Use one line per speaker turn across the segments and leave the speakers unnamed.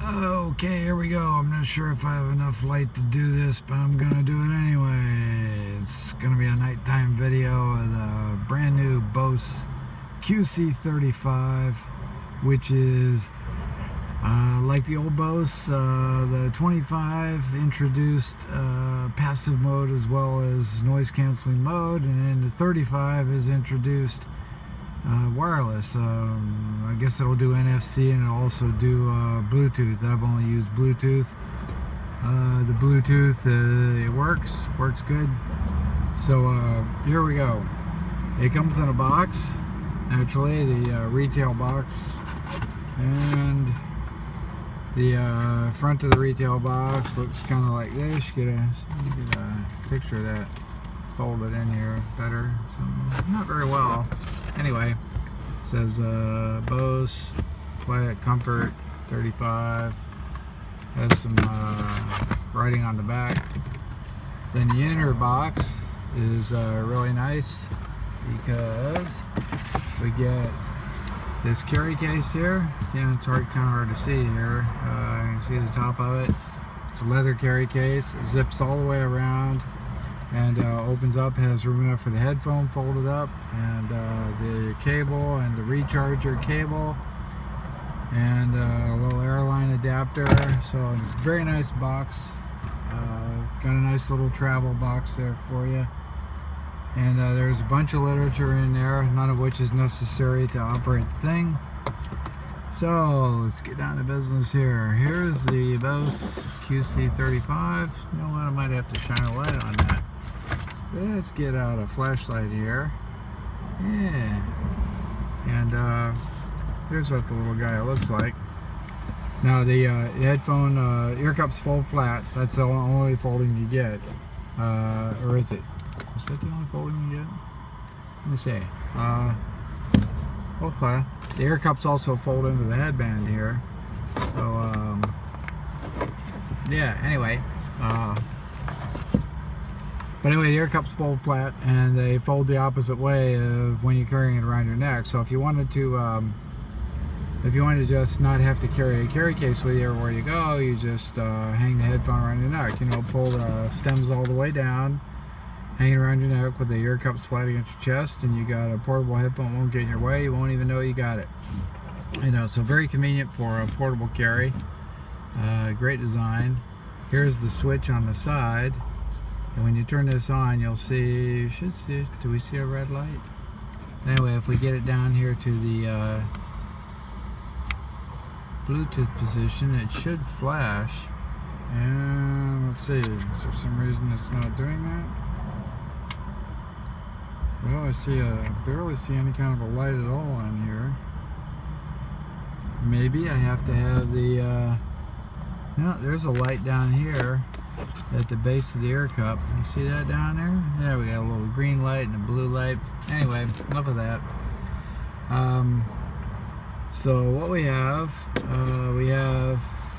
Okay, here we go. I'm not sure if I have enough light to do this, but I'm gonna do it anyway. It's gonna be a nighttime video of the brand new Bose QC-35, which is like the old Bose. The 25 introduced passive mode as well as noise canceling mode, and then the 35 is introduced wireless. I guess it'll do NFC and it'll also do Bluetooth. I've only used Bluetooth. The Bluetooth, it works good. So here we go. It comes in a box, actually, the retail box, and the front of the retail box looks kind of like this. You get a picture of that folded in here better. So not very well. Anyway, it says Bose Quiet Comfort 35. Has some writing on the back. Then the inner box is really nice because we get this carry case here. Yeah, it's kind of hard to see here. You can see the top of it. It's a leather carry case. It zips all the way around and opens up, has room enough for the headphone folded up, and the cable and the recharger cable, and a little airline adapter. So very nice box. Got a nice little travel box there for you, and there's a bunch of literature in there, none of which is necessary to operate the thing. So let's get down to business here. Here's the Bose QC-35. You know what, I might have to shine a light on that. Let's get out a flashlight here. Yeah. And here's what the little guy looks like. Now the headphone ear cups fold flat. That's the only folding you get. Or is it? Is that the only folding you get? Let me see. Okay. The ear cups also fold into the headband here. So yeah, anyway. But anyway, the ear cups fold flat, and they fold the opposite way of when you're carrying it around your neck. So if you wanted to just not have to carry a carry case with you everywhere you go, you just hang the headphone around your neck. You know, pull the stems all the way down, hang it around your neck with the ear cups flat against your chest, and you got a portable headphone. Won't get in your way. You won't even know you got it. You know, so very convenient for a portable carry. Great design. Here's the switch on the side. And when you turn this on, you'll see, you should see, do we see a red light? Anyway, if we get it down here to the Bluetooth position, it should flash. And let's see, is there some reason it's not doing that? Well, I barely see any kind of a light at all on here. Maybe I have to have the, no, there's a light down here at the base of the ear cup. You see that down there? Yeah, we got a little green light and a blue light. Anyway, enough of that. So what we have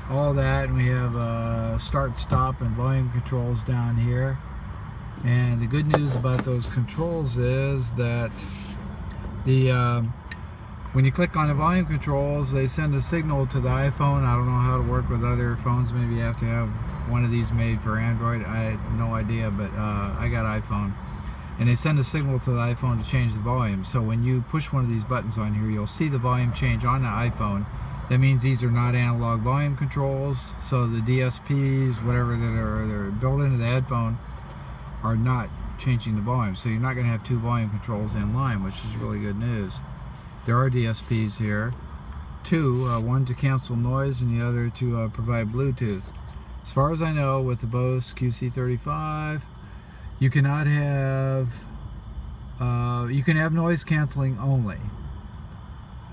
all that, and we have start, stop, and volume controls down here. And the good news about those controls is that when you click on the volume controls, they send a signal to the iPhone. I don't know how to work with other phones. Maybe you have to have one of these made for Android. I have no idea, but I got iPhone. And they send a signal to the iPhone to change the volume. So when you push one of these buttons on here, you'll see the volume change on the iPhone. That means these are not analog volume controls. So the DSPs, whatever that are built into the headphone, are not changing the volume. So you're not going to have two volume controls in line, which is really good news. There are DSPs here. Two, one to cancel noise and the other to provide Bluetooth. As far as I know, with the Bose QC-35, you cannot have, you can have noise canceling only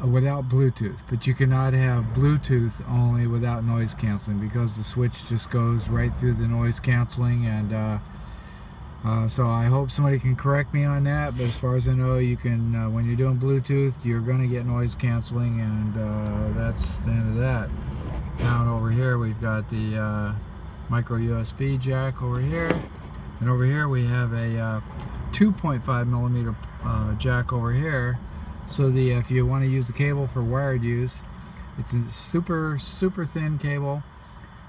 without Bluetooth, but you cannot have Bluetooth only without noise canceling, because the switch just goes right through the noise canceling. And so I hope somebody can correct me on that, but as far as I know, you can, when you're doing Bluetooth, you're going to get noise canceling, and that's the end of that. Down over here, we've got the micro USB jack over here, and over here we have a 2.5 millimeter jack over here. So if you want to use the cable for wired use, It's a super thin cable,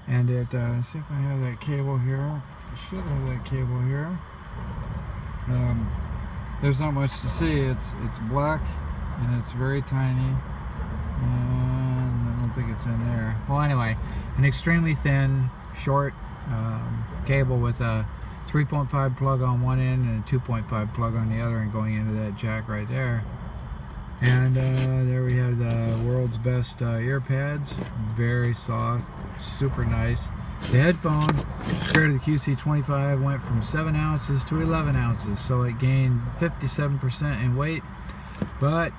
and it see if I have that cable here. I should have that cable here. There's not much to see. It's black and it's very tiny, and I don't think it's in there. Well, anyway, an extremely thin, short cable with a 3.5 plug on one end and a 2.5 plug on the other, and going into that jack right there. And there we have the world's best ear pads. Very soft, super nice. The headphone, compared to the QC-35, went from 7 ounces to 11 ounces, so it gained 57% in weight, but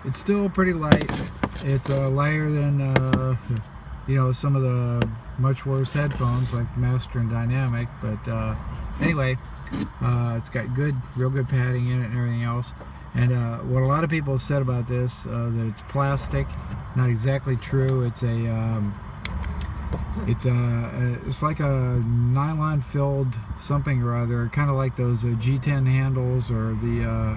it's still pretty light. It's lighter than you know, some of the much worse headphones like Master and Dynamic, but anyway, it's got real good padding in it and everything else. And what a lot of people have said about this, that it's plastic, not exactly true. It's like a nylon filled something or other, kind of like those G10 handles or the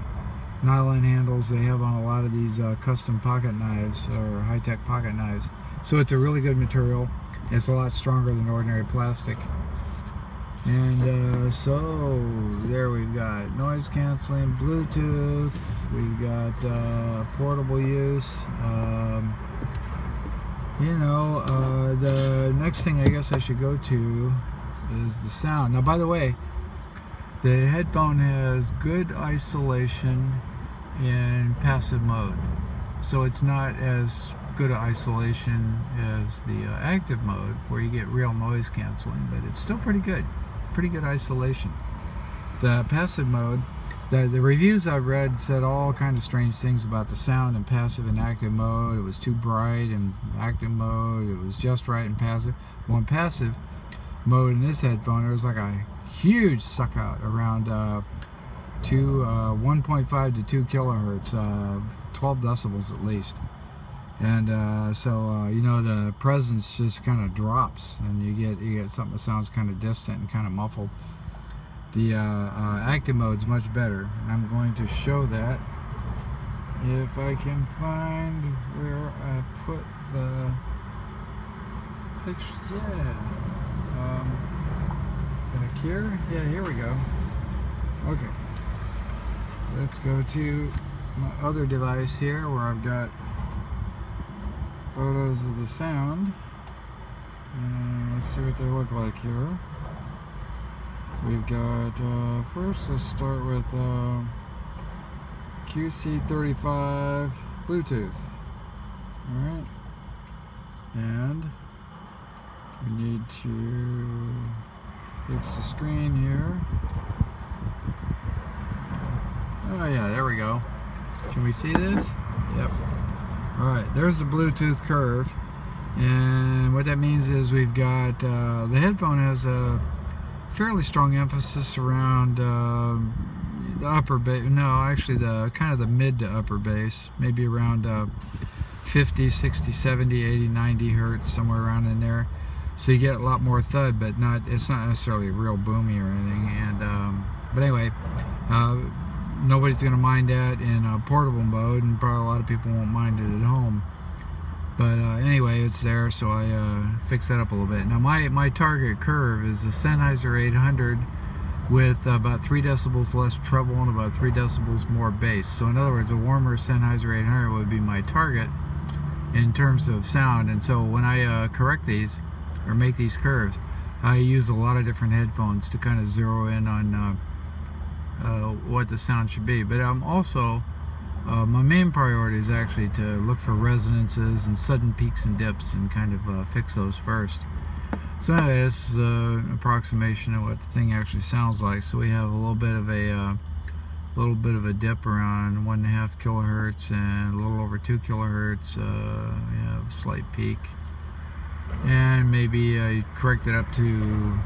nylon handles they have on a lot of these custom pocket knives or high-tech pocket knives. So it's a really good material. It's a lot stronger than ordinary plastic. And so there we've got noise canceling, Bluetooth, we've got portable use. You know, the next thing I guess I should go to is the sound. Now, by the way, the headphone has good isolation in passive mode, so it's not as good an isolation as the active mode where you get real noise canceling, but it's still pretty good isolation. The passive mode, the reviews I've read said all kind of strange things about the sound in passive and active mode. It was too bright in active mode, it was just right in passive. Well, in passive mode in this headphone, there was like a huge suck out around 1.5 to 2 kilohertz, 12 decibels at least. And so you know, the presence just kind of drops, and you get something that sounds kind of distant and kind of muffled. The active mode's much better. I'm going to show that if I can find where I put the pictures. Yeah, back here. Yeah, here we go. Okay, let's go to my other device here where I've got photos of the sound, and let's see what they look like here. We've got, first let's start with QC-35 Bluetooth. Alright, and we need to fix the screen here. Oh yeah, there we go. Can we see this? Yep. Alright, there's the Bluetooth curve, and what that means is we've got, the headphone has a fairly strong emphasis around the upper bass, no, actually the kind of the mid to upper bass, maybe around 50, 60, 70, 80, 90 hertz, somewhere around in there. So you get a lot more thud, but it's not necessarily real boomy or anything. And but anyway, nobody's going to mind that in portable mode, and probably a lot of people won't mind it at home. But anyway, it's there, so I fixed that up a little bit. Now my target curve is the Sennheiser 800 with about 3 decibels less treble and about 3 decibels more bass. So in other words, a warmer Sennheiser 800 would be my target in terms of sound. And so when I correct these or make these curves, I use a lot of different headphones to kind of zero in on what the sound should be. But I'm also my main priority is actually to look for resonances and sudden peaks and dips and kind of fix those first. So anyway, this is an approximation of what the thing actually sounds like. So we have a little bit of a dip around 1.5 kilohertz and a little over 2 kilohertz. We have a slight peak, and maybe I correct it up to.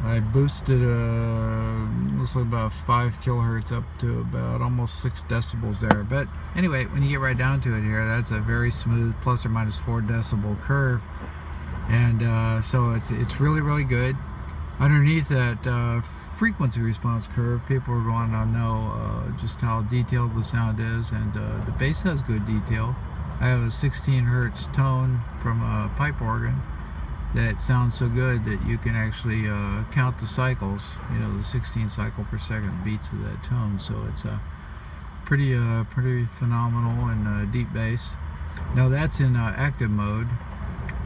I boosted looks like about 5 kilohertz up to about almost 6 decibels there. But anyway, when you get right down to it here, that's a very smooth plus or minus 4 decibel curve, and so it's really good. Underneath that frequency response curve, people are going to know just how detailed the sound is, and the bass has good detail. I have a 16 hertz tone from a pipe organ that sounds so good that you can actually count the cycles, you know, the 16 cycle per second beats of that tone. So it's a pretty phenomenal and deep bass. Now that's in active mode.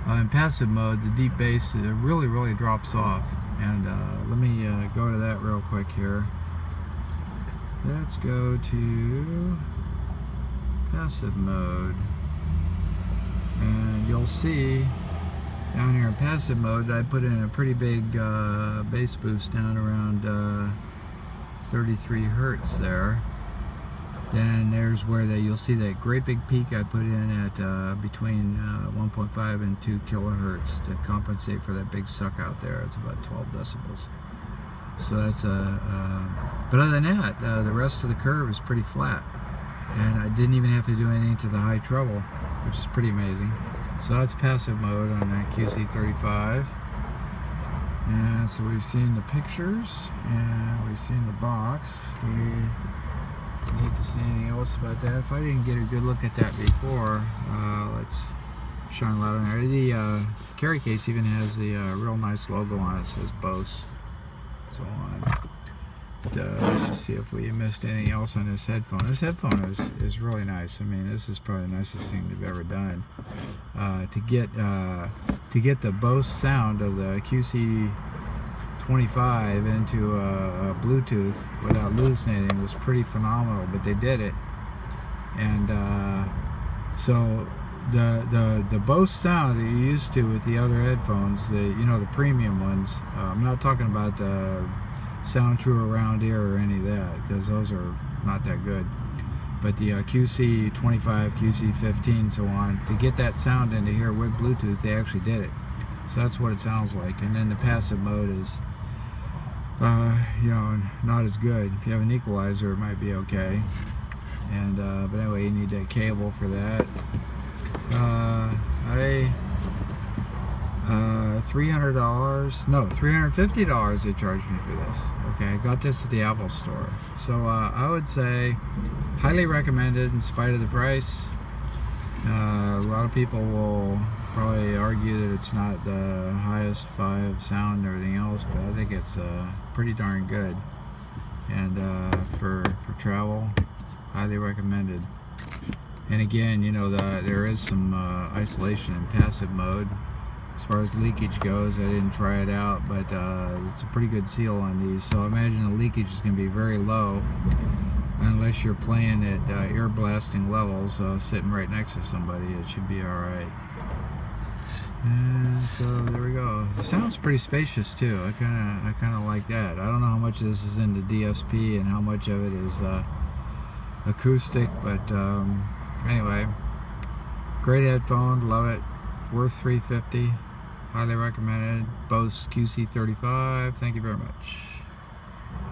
In passive mode, the deep bass really drops off. And let me go to that real quick here. Let's go to passive mode, and you'll see down here in passive mode I put in a pretty big bass boost down around 33 hertz there. Then there's where you'll see that great big peak I put in at between 1.5 and 2 kilohertz to compensate for that big suck out there. It's about 12 decibels. So that's but other than that, the rest of the curve is pretty flat, and I didn't even have to do anything to the high treble, which is pretty amazing. So that's passive mode on that QC-35. And so we've seen the pictures and we've seen the box. We need to see anything else about that. If I didn't get a good look at that before, let's shine a light on there. The carry case even has the real nice logo on it. It says Bose. So on. But let's just see if we missed anything else on this headphone. This headphone is really nice. I mean, this is probably the nicest thing they've ever done. To get the Bose sound of the QC-35 into Bluetooth without losing anything was pretty phenomenal. But they did it, and so the Bose sound that you're used to with the other headphones, the premium ones. I'm not talking about the Sound True Around Ear or any of that, because those are not that good. But the QC-25, QC-15, so on, to get that sound into here with Bluetooth, they actually did it. So that's what it sounds like. And then the passive mode is, not as good. If you have an equalizer, it might be okay. And but anyway, you need that cable for that. $350 they charged me for this. Okay, I got this at the Apple store. So I would say highly recommended in spite of the price. A lot of people will probably argue that it's not the highest 5 sound and everything else, but I think it's pretty darn good. And for travel, highly recommended. And again, there is some isolation in passive mode. As far as leakage goes, I didn't try it out, but it's a pretty good seal on these. So I imagine the leakage is going to be very low, unless you're playing at ear blasting levels, sitting right next to somebody. It should be all right. And so there we go. The sound's pretty spacious too. I kind of like that. I don't know how much of this is into DSP and how much of it is acoustic, but anyway, great headphone, love it, worth $350, highly recommended. Bose QC-35. Thank you very much.